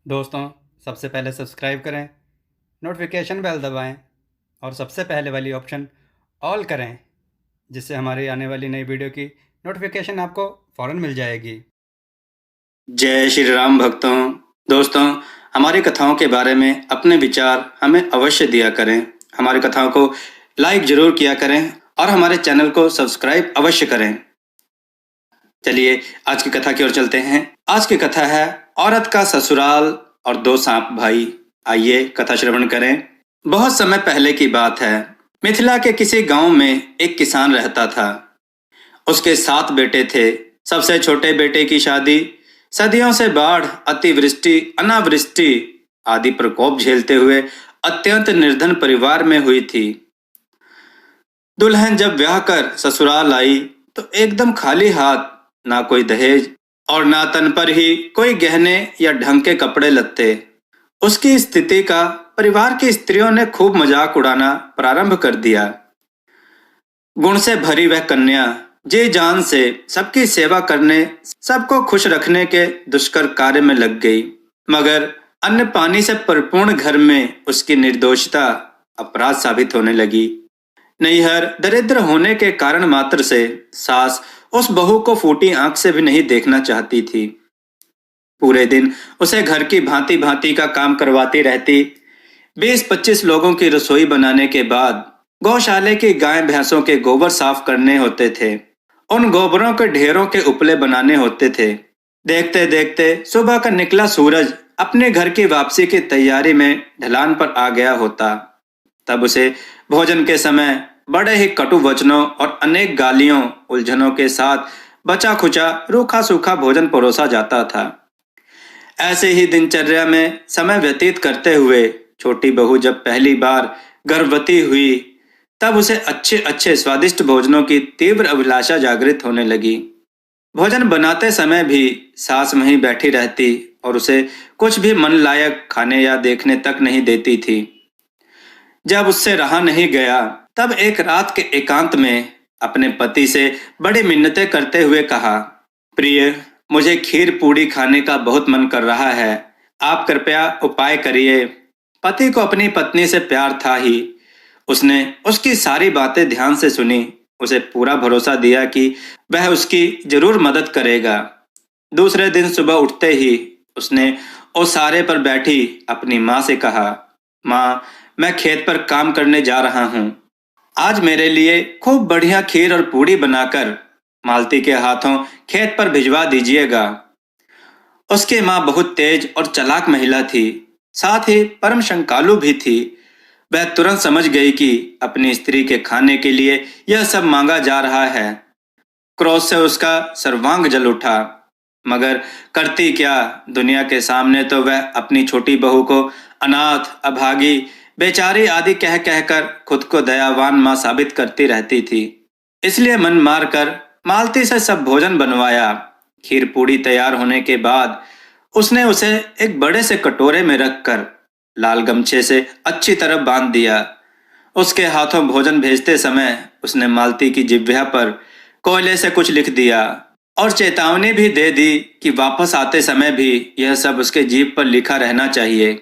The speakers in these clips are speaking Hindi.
दोस्तों, सबसे पहले सब्सक्राइब करें, नोटिफिकेशन बेल दबाएं और सबसे पहले वाली ऑप्शन ऑल करें, जिससे हमारी आने वाली नई वीडियो की नोटिफिकेशन आपको फ़ौरन मिल जाएगी। जय श्री राम भक्तों। दोस्तों, हमारी कथाओं के बारे में अपने विचार हमें अवश्य दिया करें। हमारी कथाओं को लाइक जरूर किया करें और हमारे चैनल को सब्सक्राइब अवश्य करें। चलिए आज की कथा की ओर चलते हैं। आज की कथा है औरत का ससुराल और दो सांप भाई। आइए कथा श्रवण करें। बहुत समय पहले की बात है। मिथिला के किसी गांव में एक किसान रहता था। उसके 7 बेटे थे। सबसे छोटे बेटे की शादी सदियों से बाढ़, अतिवृष्टि, अनावृष्टि आदि प्रकोप झेलते हुए अत्यंत निर्धन परिवार में हुई थी। दुल्हन जब ब्याह कर ससुराल आई तो एकदम खाली हाथ, ना कोई दहेज और ना तन पर ही कोई गहने या ढंग के कपड़े लत्ते। उसकी स्थिति का परिवार की स्त्रियों ने खूब मजाक उड़ाना प्रारंभ कर दिया। गुण से भरी वह कन्या जी जान से सबकी सेवा करने, सबको खुश रखने के दुष्कर कार्य में लग गई। मगर अन्न पानी से परिपूर्ण घर में उसकी निर्दोषता अपराध साबित होने लगी। नैहर दरिद्र होने के कारण मात्र से सास उस बहू को फूटी आंख से भी नहीं देखना चाहती थी। पूरे दिन उसे घर की भांति भांति का काम करवाती रहती। 20-25 लोगों की रसोई बनाने के बाद गौशाले की गाय भैंसों के गोबर साफ करने होते थे। उन गोबरों के ढेरों के उपले बनाने होते थे। देखते देखते सुबह का निकला सूरज अपने घर की वापसी की तैयारी में ढलान पर आ गया होता। तब उसे भोजन के समय बड़े ही कटु वचनों और अनेक गालियों उलझनों के साथ बचा खुचा रूखा सूखा भोजन परोसा जाता था। ऐसे ही दिनचर्या में समय व्यतीत करते हुए छोटी बहू जब पहली बार गर्भवती हुई तब उसे अच्छे अच्छे स्वादिष्ट भोजनों की तीव्र अभिलाषा जागृत होने लगी। भोजन बनाते समय भी सास वहीं बैठी रहती और उसे कुछ भी मन लायक खाने या देखने तक नहीं देती थी। जब उससे रहा नहीं गया तब एक रात के एकांत में अपने पति से बड़ी मिन्नतें करते हुए कहा, प्रिय, मुझे खीर पूड़ी खाने का बहुत मन कर रहा है। आप कृपया उपाय करिए। पति को अपनी पत्नी से प्यार था ही। उसने उसकी सारी बातें ध्यान से सुनी। उसे पूरा भरोसा दिया कि वह उसकी जरूर मदद करेगा। दूसरे दिन सुबह उठते ही उसने ओसारे पर बैठी अपनी माँ से कहा, माँ, मैं खेत पर काम करने जा रहा हूँ। आज मेरे लिए खूब बढ़िया खीर और पूड़ी बनाकर मालती के हाथों खेत पर भिजवा दीजिएगा। उसकी माँ बहुत तेज और चालाक महिला थी, साथ ही परम शंकालु भी थी। वह तुरंत समझ गई कि अपनी स्त्री के खाने के लिए यह सब मांगा जा रहा है। क्रोध से उसका सर्वांग जल उठा। मगर करती क्या, दुनिया के सामने तो वह अपनी छोटी बहू को अनाथ, अभागी, बेचारी आदि कह कहकर खुद को दयावान मां साबित करती रहती थी। इसलिए मन मार कर मालती से सब भोजन बनवाया। खीर पूड़ी तैयार होने के बाद उसने उसे एक बड़े से कटोरे में रखकर लाल गमछे से अच्छी तरह बांध दिया। उसके हाथों भोजन भेजते समय उसने मालती की जिह्वा पर कोयले से कुछ लिख दिया और चेतावनी भी दे दी कि वापस आते समय भी यह सब उसके जीभ पर लिखा रहना चाहिए,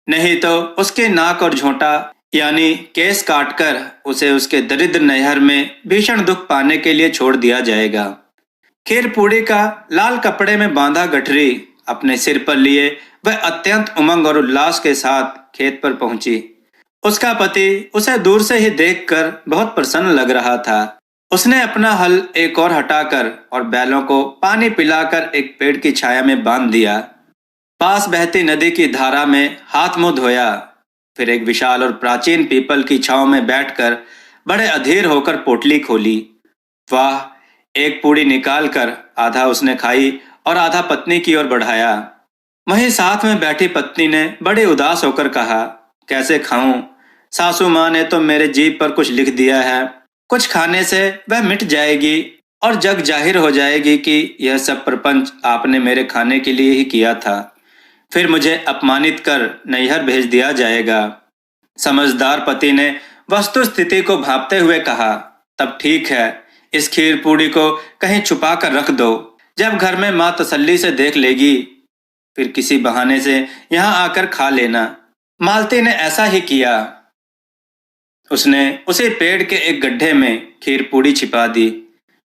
नहीं तो उसके नाक और झोंटा यानी केस काटकर उसे उसके दरिद्र नैहर में भीषण दुख पाने के लिए छोड़ दिया जाएगा। खीर पूड़ी का लाल कपड़े में बांधा गठरी अपने सिर पर लिए वह अत्यंत उमंग और उल्लास के साथ खेत पर पहुंची। उसका पति उसे दूर से ही देखकर बहुत प्रसन्न लग रहा था। उसने अपना हल एक और हटाकर और बैलों को पानी पिलाकर एक पेड़ की छाया में बांध दिया। पास बहती नदी की धारा में हाथ मुंह धोया। फिर एक विशाल और प्राचीन पीपल की छांव में बैठकर बड़े अधीर होकर पोटली खोली। वाह! एक पूड़ी निकालकर आधा उसने खाई और आधा पत्नी की ओर बढ़ाया। वहीं साथ में बैठी पत्नी ने बड़े उदास होकर कहा, कैसे खाऊं? सासू माँ ने तो मेरे जीभ पर कुछ लिख दिया है। कुछ खाने से वह मिट जाएगी और जग जाहिर हो जाएगी कि यह सब प्रपंच आपने मेरे खाने के लिए ही किया था। फिर मुझे अपमानित कर नैहर भेज दिया जाएगा। समझदार पति ने वस्तु स्थिति को भांपते हुए कहा, तब ठीक है, इस खीर पूड़ी को कहीं छुपा कर रख दो। जब घर में माँ तसल्ली से देख लेगी फिर किसी बहाने से यहाँ आकर खा लेना। मालती ने ऐसा ही किया। उसने उसे पेड़ के एक गड्ढे में खीर पूड़ी छिपा दी।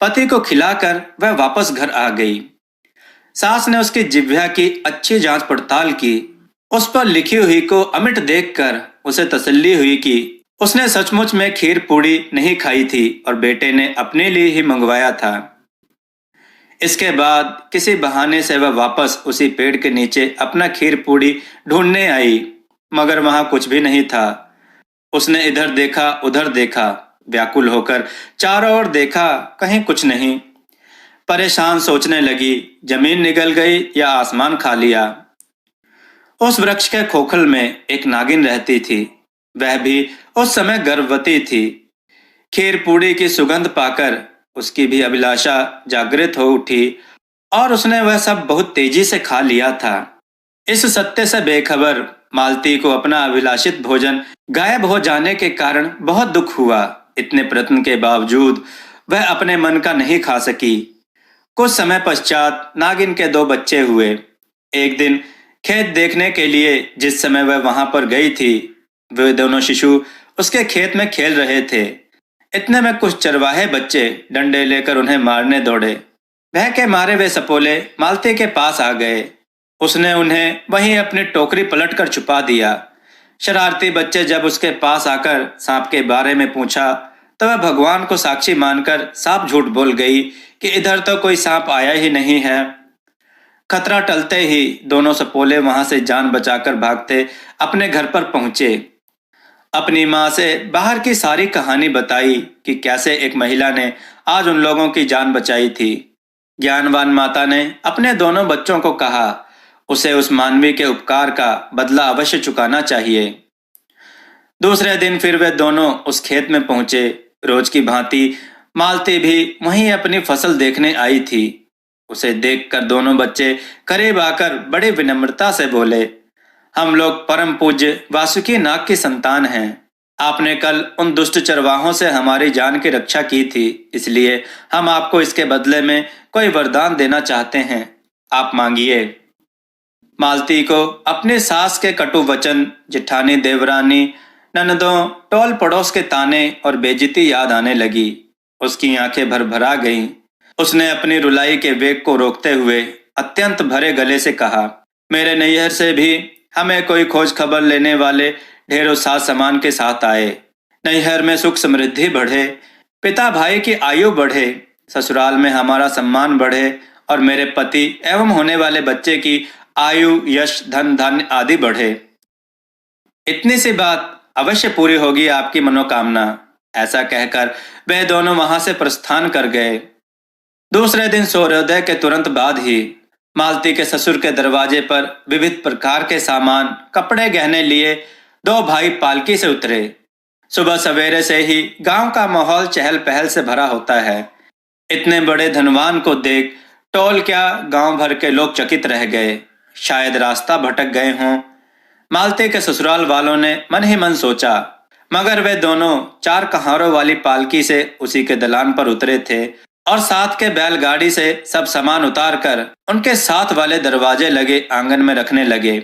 पति को खिलाकर वह वापस घर आ गई। सास ने उसकी जिह्वा की अच्छी जांच पड़ताल की। उस पर लिखी हुई को अमिट देखकर उसे तसल्ली हुई कि उसने सचमुच में खीर पूड़ी नहीं खाई थी और बेटे ने अपने लिए ही मंगवाया था। इसके बाद किसी बहाने से वह वापस उसी पेड़ के नीचे अपना खीर पूड़ी ढूंढने आई, मगर वहां कुछ भी नहीं था। उसने इधर देखा उधर देखा, व्याकुल होकर चारों ओर देखा, कहीं कुछ नहीं। परेशान सोचने लगी, जमीन निगल गई या आसमान खा लिया। उस वृक्ष के खोखल में एक नागिन रहती थी। वह भी उस समय गर्भवती थी। खीर पूड़ी की सुगंध पाकर उसकी भी अभिलाषा जागृत हो उठी और उसने वह सब बहुत तेजी से खा लिया था। इस सत्य से बेखबर मालती को अपना अभिलाषित भोजन गायब हो जाने के कारण बहुत दुख हुआ। इतने प्रयत्न के बावजूद वह अपने मन का नहीं खा सकी। कुछ समय पश्चात नागिन के 2 बच्चे हुए। एक दिन खेत देखने के लिए जिस समय वह वहां पर गई थी, वे दोनों शिशु उसके खेत में खेल रहे थे। इतने में कुछ चरवाहे बच्चे डंडे लेकर उन्हें मारने दौड़े। भय के मारे वे सपोले मालती के पास आ गए। उसने उन्हें वहीं अपनी टोकरी पलटकर छुपा दिया। शरारती बच्चे जब उसके पास आकर सांप के बारे में पूछा तो वह भगवान को साक्षी मानकर साफ झूठ बोल गई कि इधर तो कोई सांप आया ही नहीं है। खतरा टलते ही दोनों सपोले वहां से जान बचाकर भागते अपने घर पर पहुंचे। अपनी माँ से बाहर की सारी कहानी बताई कि कैसे एक महिला ने आज उन लोगों की जान बचाई थी। ज्ञानवान माता ने अपने दोनों बच्चों को कहा उसे उस मानवी के उपकार का बदला अवश्य चुकाना चाहिए। दूसरे दिन फिर वे दोनों उस खेत में पहुंचे। रोज की भांति मालती भी वहीं अपनी फसल देखने आई थी। उसे देखकर दोनों बच्चे करीब आकर बड़ी विनम्रता से बोले, हम लोग परम पूज्य वासुकी नाग की संतान हैं। आपने कल उन दुष्ट चरवाहों से हमारी जान की रक्षा की थी, इसलिए हम आपको इसके बदले में कोई वरदान देना चाहते हैं। आप मांगिए। मालती को अपने सास के कटु वचन, जिठानी देवरानी, ननदों, टोल पड़ोस के ताने और बेइज्जती याद आने लगी। उसकी आंखें भरभरा गईं। उसने अपनी रुलाई के वेग को रोकते हुए अत्यंत भरे गले से कहा, मेरे नैहर से भी हमें कोई खोज खबर लेने वाले ढेरों साथ सामान के साथ आए। नैहर में सुख समृद्धि बढ़े, पिता भाई की आयु बढ़े, ससुराल में हमारा सम्मान बढ़े और मेरे पति एवं होने वाले बच्चे की आयु, यश, धन धान्य आदि बढ़े। इतनी सी बात अवश्य पूरी होगी आपकी मनोकामना। ऐसा कहकर वे दोनों वहां से प्रस्थान कर गए। दूसरे दिन सूर्योदय के तुरंत बाद ही मालती के ससुर के दरवाजे पर विविध प्रकार के सामान, कपड़े गहने लिए 2 भाई पालकी से उतरे। सुबह सवेरे से ही गांव का माहौल चहल पहल से भरा होता है। इतने बड़े धनवान को देख टोल क्या गांव भर के लोग चकित रह गए। शायद रास्ता भटक गए हों। मालती के ससुराल वालों ने मन ही मन सोचा, मगर वे दोनों 4 कहारों वाली पालकी से उसी के दलान पर उतरे थे और साथ के बैलगाड़ी से सब सामान उतारकर उनके साथ वाले दरवाजे लगे आंगन में रखने लगे।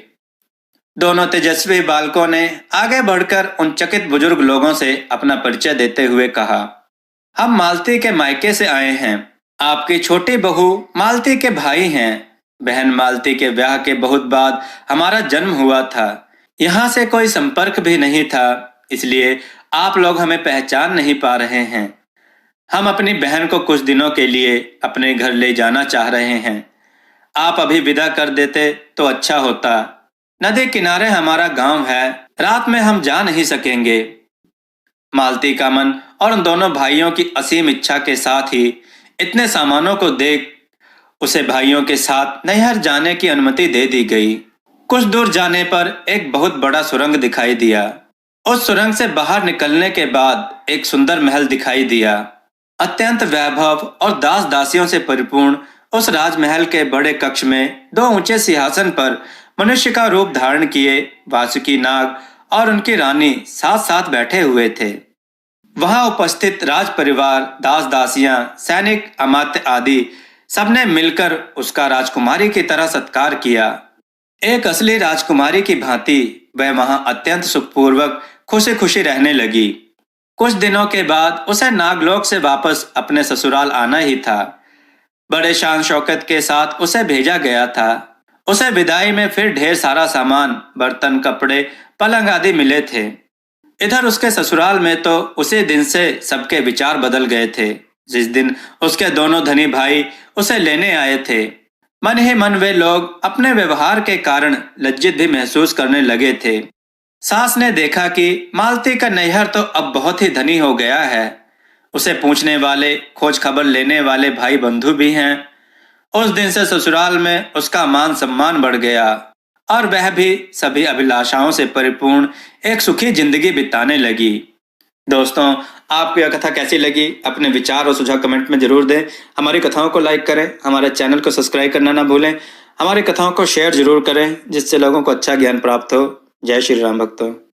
दोनों तेजस्वी बालकों ने आगे बढ़कर उन चकित बुजुर्ग लोगों से अपना परिचय देते हुए कहा, हम मालती के मायके से आए हैं। आपकी छोटी बहू मालती के भाई हैं। बहन मालती के ब्याह के बहुत बाद हमारा जन्म हुआ था। यहाँ से कोई संपर्क भी नहीं था, इसलिए आप लोग हमें पहचान नहीं पा रहे हैं। हम अपनी बहन को कुछ दिनों के लिए अपने घर ले जाना चाह रहे हैं। आप अभी विदा कर देते तो अच्छा होता। नदी किनारे हमारा गांव है, रात में हम जा नहीं सकेंगे। मालती का मन और उन दोनों भाइयों की असीम इच्छा के साथ ही इतने सामानों को देख उसे भाइयों के साथ नैहर जाने की अनुमति दे दी गई। कुछ दूर जाने पर एक बहुत बड़ा सुरंग दिखाई दिया। उस सुरंग से बाहर निकलने के बाद एक सुंदर महल दिखाई दिया। अत्यंत वैभव और दास दासियों से परिपूर्ण उस राजमहल के बड़े कक्ष में 2 ऊंचे सिंहासन पर मनुष्य का रूप धारण किए वासुकी नाग और उनकी रानी साथ साथ बैठे हुए थे। वहां उपस्थित राज परिवार, दास दासियां, सैनिक, अमात्य आदि सबने मिलकर उसका राजकुमारी की तरह सत्कार किया। एक असली राजकुमारी की भांति वह वहां अत्यंत सुखपूर्वक खुशी खुशी रहने लगी। कुछ दिनों के बाद उसे नागलोक से वापस अपने ससुराल आना ही था। बड़े शान शौकत के साथ उसे भेजा गया था। उसे विदाई में फिर ढेर सारा सामान, बर्तन, कपड़े, पलंग आदि मिले थे। इधर उसके ससुराल में तो उसी दिन से सबके विचार बदल गए थे जिस दिन उसके दोनों धनी भाई उसे लेने आए थे। मन ही मन वे लोग अपने व्यवहार के कारण लज्जित भी महसूस करने लगे थे। सास ने देखा कि मालती का नैहर तो अब बहुत ही धनी हो गया है। उसे पूछने वाले, खोज खबर लेने वाले भाई बंधु भी हैं। उस दिन से ससुराल में उसका मान सम्मान बढ़ गया और वह भी सभी अभिलाषाओं से परिपूर्ण एक सुखी जिंदगी बिताने लगी। दोस्तों, आपको यह कथा कैसी लगी? अपने विचार और सुझाव कमेंट में जरूर दें। हमारी कथाओं को लाइक करें, हमारे चैनल को सब्सक्राइब करना ना भूलें। हमारी कथाओं को शेयर जरूर करें जिससे लोगों को अच्छा ज्ञान प्राप्त हो। जय श्री राम भक्तों।